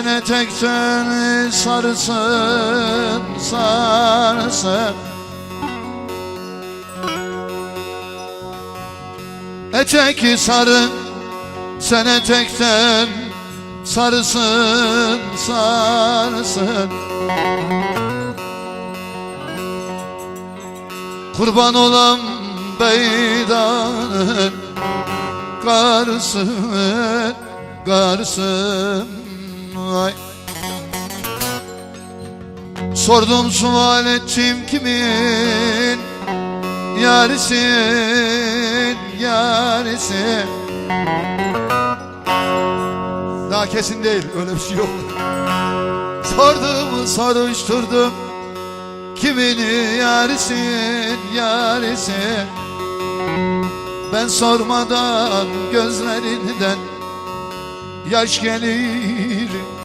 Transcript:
sen etekten sarısın, sarısın. Etek sarı, sen etekten sarısın, sarısın. Kurban olam Beydan'ın karısın, karısın. Vay. Sordum sual ettim kimin yarisin, yarisi. Daha kesin değil, öyle bir şey yok. Sordum, soruşturdum, kimin yarisin, yarisi. Ben sormadan gözlerinden yaş gelir.